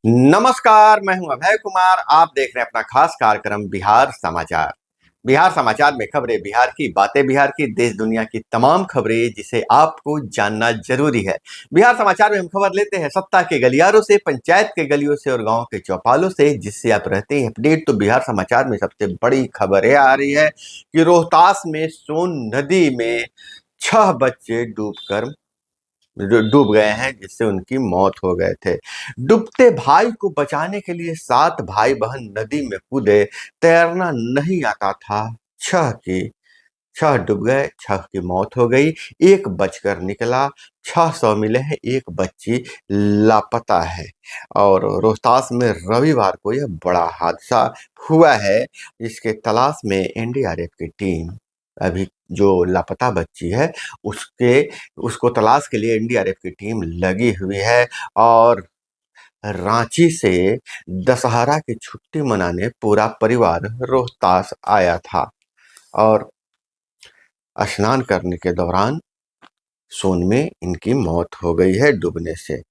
नमस्कार, मैं हूं अभय कुमार। आप देख रहे हैं अपना खास कार्यक्रम बिहार समाचार। बिहार समाचार में खबरें बिहार की, बातें बिहार की, देश दुनिया की तमाम खबरें जिसे आपको जानना जरूरी है। बिहार समाचार में हम खबर लेते हैं सत्ता के गलियारों से, पंचायत के गलियों से और गांव के चौपालों से, जिससे आप रहते हैं अपडेट। तो बिहार समाचार में सबसे बड़ी खबर यह आ रही है कि रोहतास में सोन नदी में 6 बच्चे डूब गए हैं, जिससे उनकी मौत हो गए थे। डूबते भाई को बचाने के लिए 7 भाई बहन नदी में कूदे। तैरना नहीं आता था। छह की 6 डूब गए, 6 की मौत हो गई। एक बचकर निकला। 600 मिले हैं, एक बच्ची लापता है। और रोहतास में रविवार को यह बड़ा हादसा हुआ है, जिसके तलाश में एनडीआरएफ की टीम अभी जो लापता बच्ची है उसके उसको तलाश के लिए एनडीआरएफ की टीम लगी हुई है। और रांची से दशहरा की छुट्टी मनाने पूरा परिवार रोहतास आया था। और स्नान करने के दौरान सोन में इनकी मौत हो गई है डूबने से।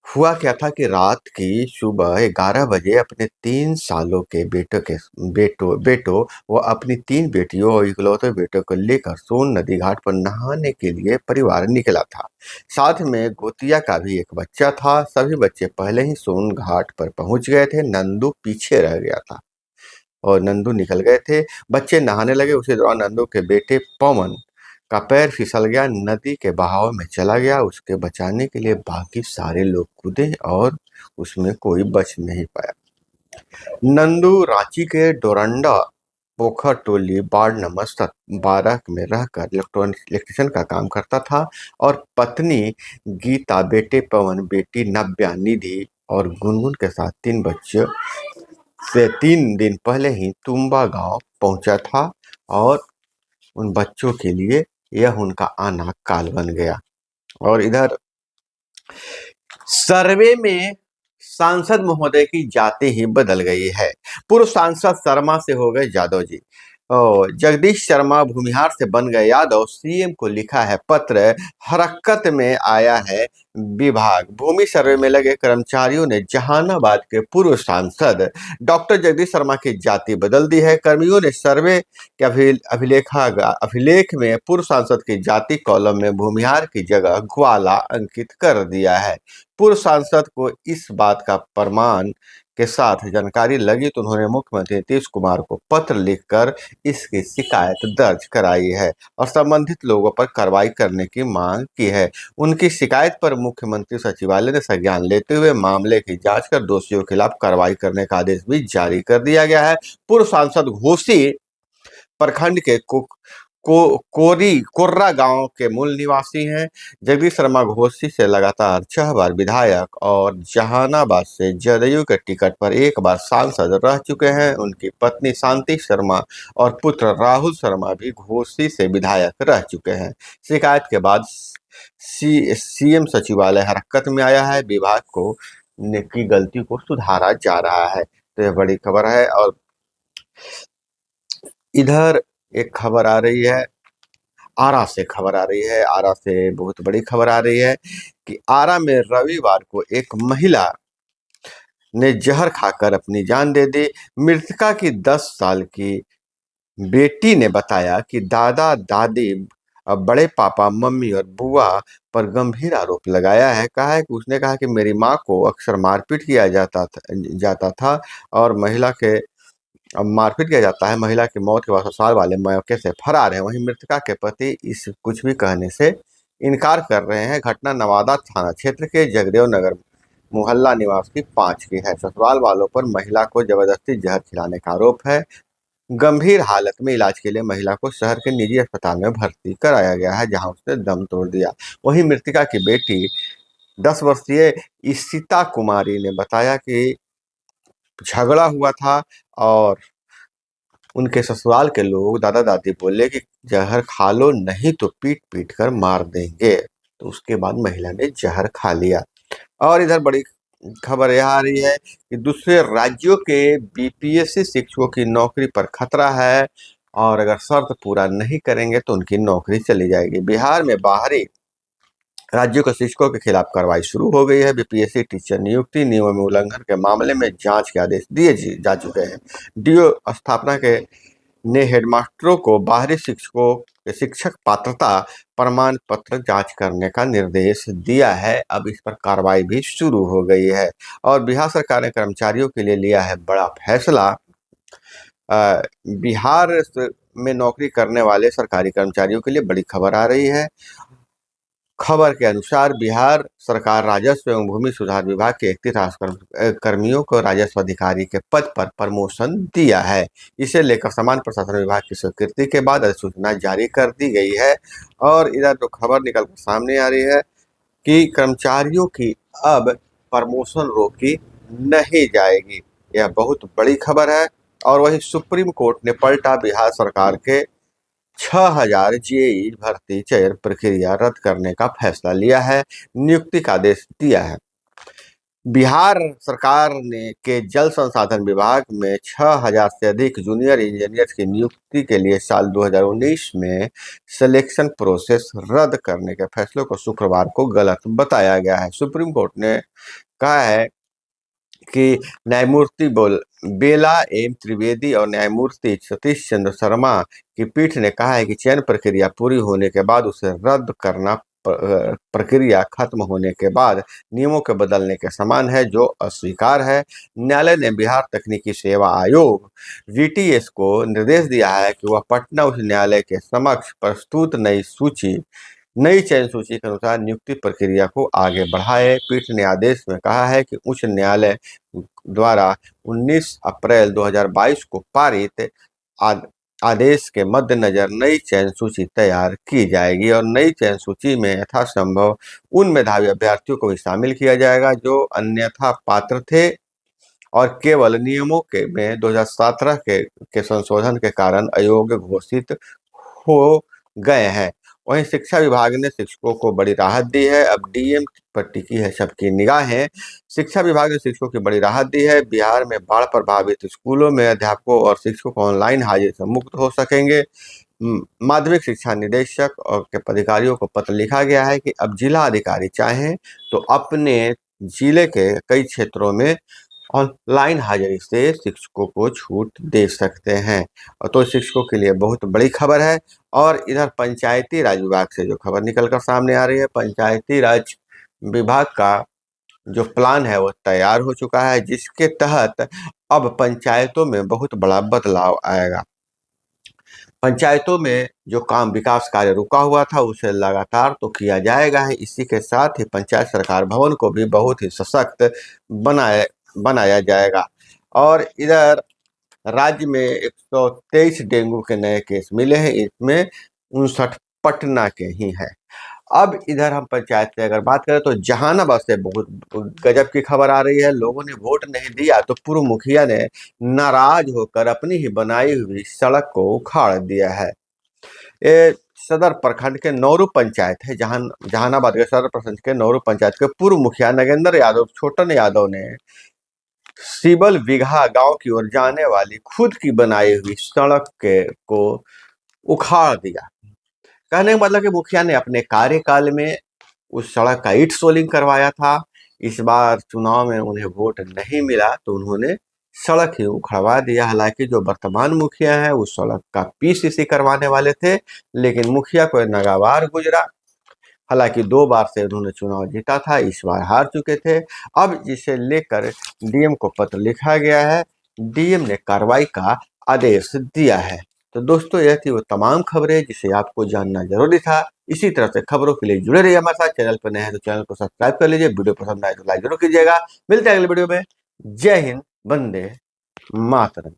हुआ क्या था कि रात की सुबह 11 बजे अपने 3 सालों के बेटो वो अपनी 3 बेटियों और इकलौते बेटों को लेकर सोन नदी घाट पर नहाने के लिए परिवार निकला था। साथ में गोतिया का भी एक बच्चा था। सभी बच्चे पहले ही सोन घाट पर पहुंच गए थे। नंदू पीछे रह गया था और नंदू निकल गए थे। बच्चे नहाने लगे। उसी दौरान नंदू के बेटे पवन का पैर फिसल गया, नदी के बहाव में चला गया। उसके बचाने के लिए बाकी सारे लोग कूदे और उसमें कोई बच नहीं पाया। नंदू रांची के डोरंडा पोखर टोली वार्ड नंबर 12 में रहकर इलेक्ट्रिशियन का काम करता था। और पत्नी गीता, बेटे पवन, बेटी नव्या, निधि और गुनगुन के साथ 3 बच्चे से 3 दिन पहले ही तुम्बा गांव पहुंचा था। और उन बच्चों के लिए यह उनका आना काल बन गया। और इधर सर्वे में सांसद महोदय की जाति ही बदल गई है। पूर्व सांसद शर्मा से हो गए यादव जी। जगदीश शर्मा भूमिहार से बन गए यादव। सीएम को लिखा है पत्र। हरकत में आया है विभाग। भूमि सर्वे में लगे कर्मचारियों ने जहानाबाद के पूर्व सांसद डॉक्टर जगदीश शर्मा की जाति बदल दी है। कर्मियों ने सर्वे के अभिलेख में पूर्व सांसद की जाति कॉलम में भूमिहार की जगह ग्वाला अंकित कर दिया है। पूर्व सांसद को इस बात का प्रमाण के साथ जानकारी लगी तो उन्होंने मुख्यमंत्री नीतीश कुमार को पत्र लिखकर इसकी शिकायत दर्ज कराई है और संबंधित लोगों पर कार्रवाई करने की मांग की है। उनकी शिकायत पर मुख्यमंत्री सचिवालय ने संज्ञान लेते हुए मामले की जांच कर दोषियों के खिलाफ कार्रवाई करने का आदेश भी जारी कर दिया गया है। पूर्व सांसद घोसी प्रखंड के कोर्रा गांव के मूल निवासी हैं। जगदीश शर्मा घोसी से लगातार 6 बार विधायक और जहानाबाद से जदयू के टिकट पर 1 बार सांसद रह चुके हैं। उनकी पत्नी शांति शर्मा और पुत्र राहुल शर्मा भी घोसी से विधायक रह चुके हैं। शिकायत के बाद सीएम सचिवालय हरकत में आया है। विभाग की गलती को सुधारा जा रहा है। तो यह बड़ी खबर है। और इधर एक खबर आ रही है, आरा से खबर आ रही है। आरा से बहुत बड़ी खबर आ रही है कि आरा में रविवार को एक महिला ने जहर खाकर अपनी जान दे दी। मृतका की 10 साल की बेटी ने बताया कि दादा दादी, बड़े पापा, मम्मी और बुआ पर गंभीर आरोप लगाया है। कहा है कि उसने कहा कि मेरी माँ को अक्सर मारपीट किया जाता था और मारपीट किया जाता है। महिला की मौत के बाद ससुराल वाले मौके से फरार है। वहीं मृतका के पति इस कुछ भी कहने से इनकार कर रहे हैं। घटना नवादा थाना क्षेत्र के जगदेव नगर मोहल्ला निवासी 5 की है। ससुराल वालों पर महिला को जबरदस्ती जहर खिलाने का आरोप है। गंभीर हालत में इलाज के लिए महिला को शहर के निजी अस्पताल में भर्ती कराया गया है, जहां उसने दम तोड़ दिया। वहीं मृतका की बेटी 10 वर्षीय इशिता कुमारी ने बताया कि झगड़ा हुआ था और उनके ससुराल के लोग दादा दादी बोले कि जहर खा लो, नहीं तो पीट पीट कर मार देंगे। तो उसके बाद महिला ने जहर खा लिया। और इधर बड़ी खबर यह आ रही है कि दूसरे राज्यों के बीपीएससी शिक्षकों की नौकरी पर खतरा है और अगर शर्त पूरा नहीं करेंगे तो उनकी नौकरी चली जाएगी। बिहार में बाहरी राज्यों के शिक्षकों के खिलाफ कार्रवाई शुरू हो गई है। बीपीएससी टीचर नियुक्ति नियमों में उल्लंघन के मामले में जांच के आदेश दिए जा चुके हैं। डीओ स्थापना के ने हेडमास्टरों को बाहरी शिक्षकों के शिक्षक पात्रता प्रमाण पत्र जांच करने का निर्देश दिया है। अब इस पर कार्रवाई भी शुरू हो गई है। और बिहार सरकार ने कर्मचारियों के लिए लिया है बड़ा फैसला। बिहार में नौकरी करने वाले सरकारी कर्मचारियों के लिए बड़ी खबर आ रही है। खबर के अनुसार बिहार सरकार राजस्व एवं भूमि सुधार विभाग के 31 कर्मियों को राजस्व अधिकारी के पद पर प्रमोशन दिया है। इसे लेकर सामान्य प्रशासन विभाग की स्वीकृति के बाद अधिसूचना जारी कर दी गई है। और इधर जो खबर निकल कर सामने आ रही है कि कर्मचारियों की अब प्रमोशन रोकी नहीं जाएगी। यह बहुत बड़ी खबर है। और वही सुप्रीम कोर्ट ने पलटा बिहार सरकार के 6000 जेई भर्ती चयन प्रक्रिया रद्द करने का फैसला लिया है, नियुक्ति का आदेश दिया है। बिहार सरकार ने के जल संसाधन विभाग में 6000 से अधिक जूनियर इंजीनियर्स की नियुक्ति के लिए साल 2019 में सिलेक्शन प्रोसेस रद्द करने के फैसले को शुक्रवार को गलत बताया गया है। सुप्रीम कोर्ट ने कहा है कि न्यायमूर्ति बेला एम त्रिवेदी और न्यायमूर्ति सतीश चंद्र शर्मा की पीठ ने कहा है कि चयन प्रक्रिया पूरी होने के बाद उसे रद्द करना प्रक्रिया खत्म होने के बाद नियमों के बदलने के समान है, जो अस्वीकार है। न्यायालय ने बिहार तकनीकी सेवा आयोग VTS को निर्देश दिया है कि वह पटना उच्च न्यायालय के समक्ष प्रस्तुत नई चयन सूची के अनुसार नियुक्ति प्रक्रिया को आगे बढ़ाए। पीठ ने आदेश में कहा है कि उच्च न्यायालय द्वारा 19 अप्रैल 2022 को पारित आदेश के मद्देनजर नई चयन सूची तैयार की जाएगी और नई चयन सूची में यथासंभव उन मेधावी अभ्यर्थियों को भी शामिल किया जाएगा जो अन्यथा पात्र थे और केवल नियमों के में 2017 के संशोधन के कारण अयोग्य घोषित हो गए हैं। वहीं शिक्षा विभाग ने शिक्षकों को बड़ी राहत दी है। अब डीएम पर टिकी है सबकी निगाहें। शिक्षा विभाग ने शिक्षकों की बड़ी राहत दी है। बिहार में बाढ़ प्रभावित स्कूलों में अध्यापकों और शिक्षकों ऑनलाइन हाजिरी से मुक्त हो सकेंगे। माध्यमिक शिक्षा निदेशक और के अधिकारियों को पत्र लिखा गया है कि अब जिला अधिकारी चाहें तो अपने जिले के कई क्षेत्रों में ऑनलाइन हाजिरी से शिक्षकों को छूट दे सकते हैं। और तो शिक्षकों के लिए बहुत बड़ी खबर है। और इधर पंचायती राज विभाग से जो खबर निकलकर सामने आ रही है, पंचायती राज विभाग का जो प्लान है वो तैयार हो चुका है, जिसके तहत अब पंचायतों में बहुत बड़ा बदलाव आएगा। पंचायतों में जो काम विकास कार्य रुका हुआ था उसे लगातार तो किया जाएगा ही, इसी के साथ ही पंचायत सरकार भवन को भी बहुत ही सशक्त बनाया जाएगा। और इधर राज्य में 123 डेंगू के नए केस मिले हैं, इसमें 59 पटना के ही हैं। अब इधर हम पंचायत से अगर बात करें तो जहानाबाद से बहुत गजब की खबर आ रही है। लोगों ने वोट नहीं दिया तो पूर्व मुखिया ने नाराज होकर अपनी ही बनाई हुई सड़क को उखाड़ दिया है। ये सदर प्रखंड के नौरू पंचायत है, जहानाबाद के सदर प्रखंड के नौरू पंचायत के पूर्व मुखिया नगेंद्र यादव छोटन यादव ने सिबल बिघा गांव की ओर जाने वाली खुद की बनाई हुई सड़क को उखाड़ दिया। कहने का मतलब कि मुखिया ने अपने कार्यकाल में उस सड़क का ईंट सोलिंग करवाया था। इस बार चुनाव में उन्हें वोट नहीं मिला तो उन्होंने सड़क ही उखड़वा दिया। हालांकि जो वर्तमान मुखिया है उस सड़क का PCC करवाने वाले थे, लेकिन मुखिया को नागवार गुजरा। हालांकि 2 बार से उन्होंने चुनाव जीता था, इस बार हार चुके थे। अब जिसे लेकर डीएम को पत्र लिखा गया है, डीएम ने कार्रवाई का आदेश दिया है। तो दोस्तों यह थी वो तमाम खबरें जिसे आपको जानना जरूरी था। इसी तरह से खबरों के लिए जुड़े रहिए हमारे साथ। चैनल पर नए हैं तो चैनल को सब्सक्राइब कर लीजिए। वीडियो पसंद आए तो लाइक जरूर कीजिएगा। मिलते हैं अगले वीडियो में। जय हिंद, वंदे मातरम।